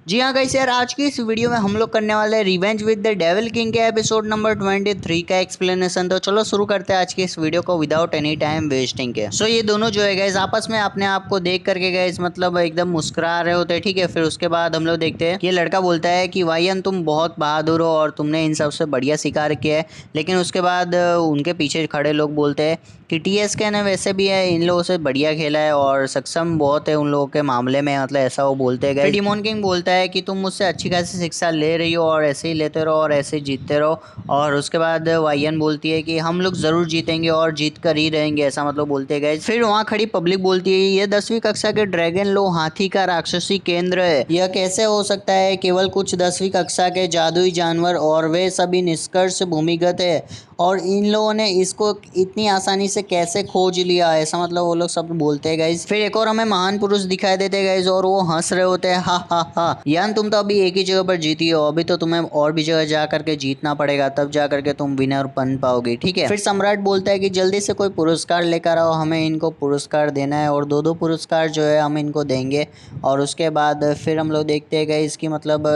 जी हाँ गाइस यार, आज की इस वीडियो में हम लोग करने वाले हैं revenge with the devil king के एपिसोड नंबर 23 का एक्सप्लेनेशन। तो चलो शुरू करते हैं आज की इस वीडियो को विदाउट एनी टाइम वेस्टिंग के। सो ये दोनों जो है गाइस आपस में अपने आप को देख करके गाइस मतलब एकदम मुस्कुरा रहे होते हैं, ठीक है। फिर उसके बाद हम लोग देखते हैं कि ये लड़का बोलता है कि वायन तुम बहुत बहादुर हो और तुमने इन सबसे बढ़िया शिकार किया है। लेकिन उसके बाद उनके पीछे खड़े लोग बोलते हैं कि टीएसके ने वैसे भी है इन लोगों से बढ़िया खेला है और सक्षम बहुत है उन लोगों के मामले में, मतलब ऐसा वो बोलते हैं। फिर डिमोन किंग बोलता है कि तुम मुझसे अच्छी खासी शिक्षा ले रही हो और ऐसे ही लेते रहो और ऐसे ही जीतते रहो। और उसके बाद वायन बोलती है कि हम लोग जरूर जीतेंगे और जीत कर ही रहेंगे, ऐसा मतलब बोलते हैं। फिर वहाँ खड़ी पब्लिक बोलती है ये 10वीं कक्षा के ड्रैगन लो हाथी का राक्षसी केंद्र है, यह कैसे हो सकता है, केवल कुछ 10वीं कक्षा के जादुई जानवर और वे सभी निष्कर्ष भूमिगत है और इन लोगों ने इसको इतनी आसानी से कैसे खोज लिया, ऐसा मतलब वो लोग सब बोलते हैं गाइज। फिर एक और हमें महान पुरुष दिखाई देते हैं गाइज और वो हंस रहे होते हैं, हा हा हा। यान तुम तो अभी एक ही जगह पर जीती हो, अभी तो तुम्हें और भी जगह जा करके जीतना पड़ेगा, तब जा करके तुम विनर बन पाओगे, ठीक है। फिर सम्राट बोलता है कि जल्दी से कोई पुरस्कार लेकर आओ, हमें इनको पुरस्कार देना है और दो पुरस्कार जो है हम इनको देंगे। और उसके बाद फिर हम लोग देखते हैं गाइज कि मतलब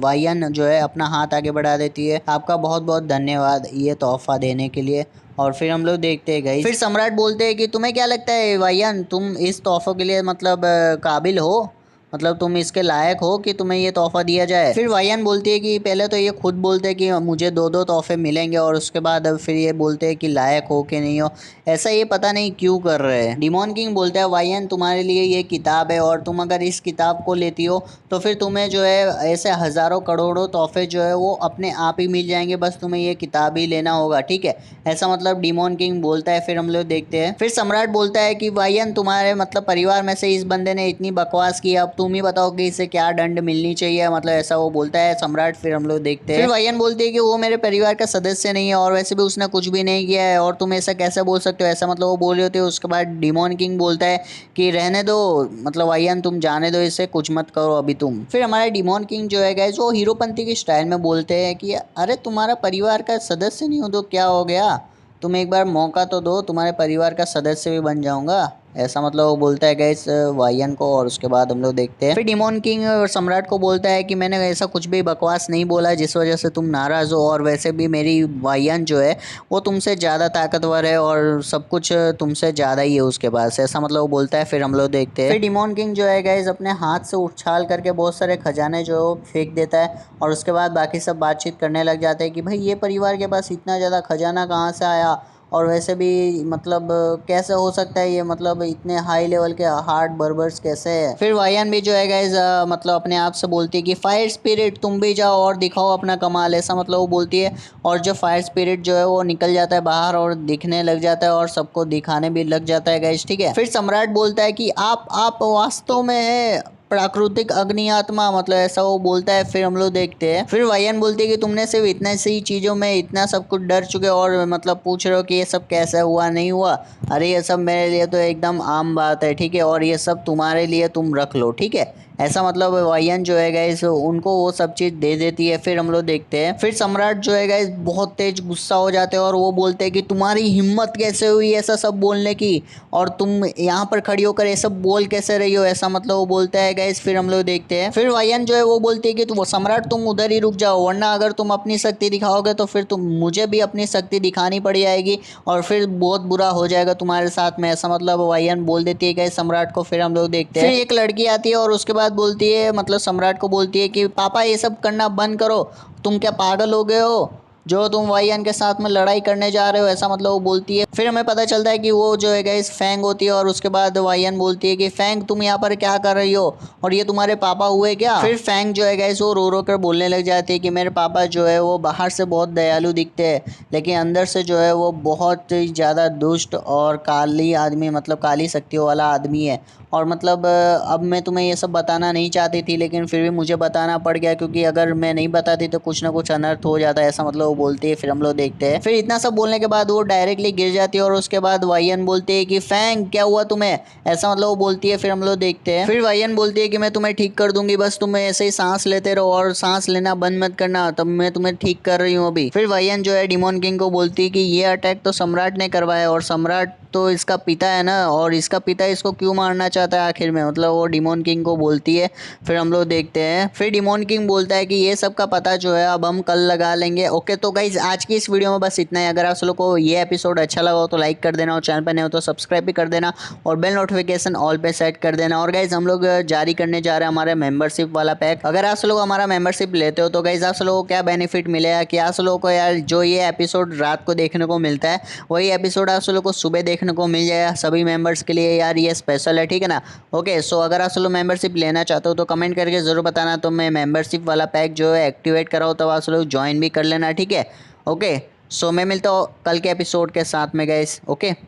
वायन जो है अपना हाथ आगे बढ़ा देती है, आपका बहुत बहुत धन्यवाद ये तोहफा देने के लिए। और फिर हम लोग देखते हैं गाइस, फिर सम्राट बोलते हैं कि तुम्हें क्या लगता है वायन, तुम इस तोहफे के लिए मतलब काबिल हो, मतलब तुम इसके लायक हो कि तुम्हें ये तोहफा दिया जाए। फिर वायन बोलती है कि पहले तो ये खुद बोलते हैं कि मुझे दो तोहफे मिलेंगे और उसके बाद फिर ये बोलते हैं कि लायक हो कि नहीं हो, ऐसा ये पता नहीं क्यों कर रहे हैं। डिमोन किंग बोलता है वायन तुम्हारे लिए ये किताब है और तुम अगर इस किताब को लेती हो तो फिर तुम्हें जो है ऐसे हजारों करोड़ों तोहफे जो है वो अपने आप ही मिल जाएंगे, बस तुम्हें ये किताब ही लेना होगा, ठीक है। ऐसा मतलब डिमोन किंग बोलता है। फिर हम लोग देखते हैं फिर सम्राट बोलता है कि वायन तुम्हारे मतलब परिवार में से इस बंदे ने इतनी बकवास की, अब तुम ही बताओ कि इसे क्या दंड मिलनी चाहिए, मतलब ऐसा वो बोलता है सम्राट। फिर हम लोग देखते हैं फिर वायन बोलती है कि वो मेरे परिवार का सदस्य नहीं है और वैसे भी उसने कुछ भी नहीं किया है और तुम ऐसा कैसे बोल सकते हो, ऐसा मतलब वो बोल रहे होते हो। उसके बाद डिमोन किंग बोलता है कि रहने दो, मतलब वायन तुम जाने दो इसे, कुछ मत करो अभी तुम। फिर हमारे डिमोन किंग जो है गाइस वो हीरोपंती की स्टाइल में बोलते हैं कि अरे तुम्हारा परिवार का सदस्य नहीं हो तो क्या हो गया, तुम एक बार मौका तो दो, तुम्हारे परिवार का सदस्य भी बन जाऊंगा, ऐसा मतलब वो बोलता है गैस वायन को। और उसके बाद हम लोग देखते हैं फिर डिमोन किंग और सम्राट को बोलता है कि मैंने ऐसा कुछ भी बकवास नहीं बोला जिस वजह से तुम नाराज हो, और वैसे भी मेरी वायन जो है वो तुमसे ज़्यादा ताकतवर है और सब कुछ तुमसे ज़्यादा ही है उसके पास, ऐसा मतलब वो बोलता है। फिर हम लोग देखते हैं फिर डिमोन किंग जो है गैस अपने हाथ से उछाल करके बहुत सारे खजाने जो फेंक देता है और उसके बाद बाकी सब बातचीत करने लग जाते हैं कि भाई ये परिवार के पास इतना ज़्यादा खजाना कहाँ से आया और वैसे भी मतलब कैसे हो सकता है ये, मतलब इतने हाई लेवल के हार्ड बर्बर्स कैसे है। फिर वायन भी जो है गाइज मतलब अपने आप से बोलती है कि फायर स्पिरिट तुम भी जाओ और दिखाओ अपना कमाल, ऐसा मतलब वो बोलती है। और जो फायर स्पिरिट जो है वो निकल जाता है बाहर और दिखने लग जाता है और सबको दिखाने भी लग जाता है गाइज, ठीक है। फिर सम्राट बोलता है कि आप वास्तव में है प्राकृतिक अग्नि आत्मा, मतलब ऐसा वो बोलता है। फिर हम लोग देखते हैं फिर वायन बोलती है कि तुमने सिर्फ इतने सी चीज़ों में इतना सब कुछ डर चुके और मतलब पूछ रहे हो कि ये सब कैसे हुआ नहीं हुआ, अरे ये सब मेरे लिए तो एकदम आम बात है, ठीक है, और ये सब तुम्हारे लिए तुम रख लो, ठीक है, ऐसा मतलब वायन जो है गाइस उनको वो सब चीज़ दे देती है। फिर हम लोग देखते हैं फिर सम्राट जो है गाइस बहुत तेज गुस्सा हो जाते हैं और वो बोलते हैं कि तुम्हारी हिम्मत कैसे हुई ऐसा सब बोलने की और तुम यहाँ पर खड़ी होकर ये सब बोल कैसे रही हो, ऐसा मतलब वो बोलता है गाइस। फिर हम लोग देखते हैं फिर वायन जो है वो बोलती है कि तुम सम्राट तुम उधर ही रुक जाओ, वरना अगर तुम अपनी शक्ति दिखाओगे तो फिर तुम मुझे भी अपनी शक्ति दिखानी पड़ जाएगी और फिर बहुत बुरा हो जाएगा तुम्हारे साथ में, ऐसा मतलब वायन बोल देती है गाइस सम्राट को। फिर हम लोग देखते हैं फिर एक लड़की आती है और उसके बाद बोलती है मतलब सम्राट को बोलती है कि पापा ये सब करना बंद करो, तुम क्या पागल हो गए हो जो तुम वायन के साथ में लड़ाई करने जा रहे हो, ऐसा मतलब वो बोलती है। फिर हमें पता चलता है कि वो जो है गाइस फैंग होती है और उसके बाद वायन बोलती है कि फैंग तुम यहाँ पर क्या कर रही हो और ये तुम्हारे पापा हुए क्या। फिर फैंग जो है गाइस वो रो रो कर बोलने लग जाती है कि मेरे पापा जो है वो बाहर से बहुत दयालु दिखते हैं लेकिन अंदर से जो है वो बहुत ही ज़्यादा दुष्ट और काली आदमी, मतलब काली शक्तियों वाला आदमी है। और मतलब अब मैं तुम्हें ये सब बताना नहीं चाहती थी लेकिन फिर भी मुझे बताना पड़ गया क्योंकि अगर मैं नहीं बताती तो कुछ ना कुछ अनर्थ हो जाता है, ऐसा मतलब वो बोलती है। फिर हम लोग देखते हैं फिर इतना सब बोलने के बाद वो डायरेक्टली गिर जाती है और उसके बाद वायन बोलती है कि फैंग क्या हुआ तुम्हें, ऐसा मतलब वो बोलती है। फिर हम लोग देखते हैं फिर वायन बोलती है कि मैं तुम्हें ठीक कर दूंगी, बस तुम ऐसे ही सांस लेते रहो और सांस लेना बंद मत करना, तब मैं तुम्हें ठीक कर रही हूँ अभी। फिर वायन जो है डिमोन किंग को बोलती है कि ये अटैक तो सम्राट ने करवाया और सम्राट तो इसका पिता है ना, और इसका पिता इसको क्यों मारना चाहता है आखिर में, मतलब वो डिमोन किंग को बोलती है। फिर हम लोग देखते हैं, फिर डिमोन किंग बोलता है कि ये सब का पता जो है अब हम कल लगा लेंगे। ओके, तो गाइज आज की इस वीडियो में बस इतना ही। अगर आप लोग को ये एपिसोड अच्छा लगा हो तो लाइक कर देना, और चैनल पर नए हो तो सब्सक्राइब भी कर देना, और बेल नोटिफिकेशन ऑल पे सेट कर देना। और गाइज हम लोग जारी करने जा रहे हैं हमारे मेंबरशिप वाला पैक। अगर आप लोग हमारा मेंबरशिप लेते हो तो गाइज आप लोगों को क्या बेनिफिट मिलेगा कि आप लोगों को यार जो ये एपिसोड रात को देखने को मिलता है वही एपिसोड आप लोगों को सुबह देखने को मिल जाएगा सभी मेंबर्स के लिए। यार ये स्पेशल है, ठीक है ना। ओके, सो अगर आप लोग मेंबरशिप लेना चाहते हो तो कमेंट करके ज़रूर बताना, तो मैं मेंबरशिप वाला पैक जो है एक्टिवेट कराऊँ, तो आप लोग ज्वाइन भी कर लेना, ठीक है। ओके, सो मैं मिलता हूँ कल के एपिसोड के साथ में गाइस। ओके।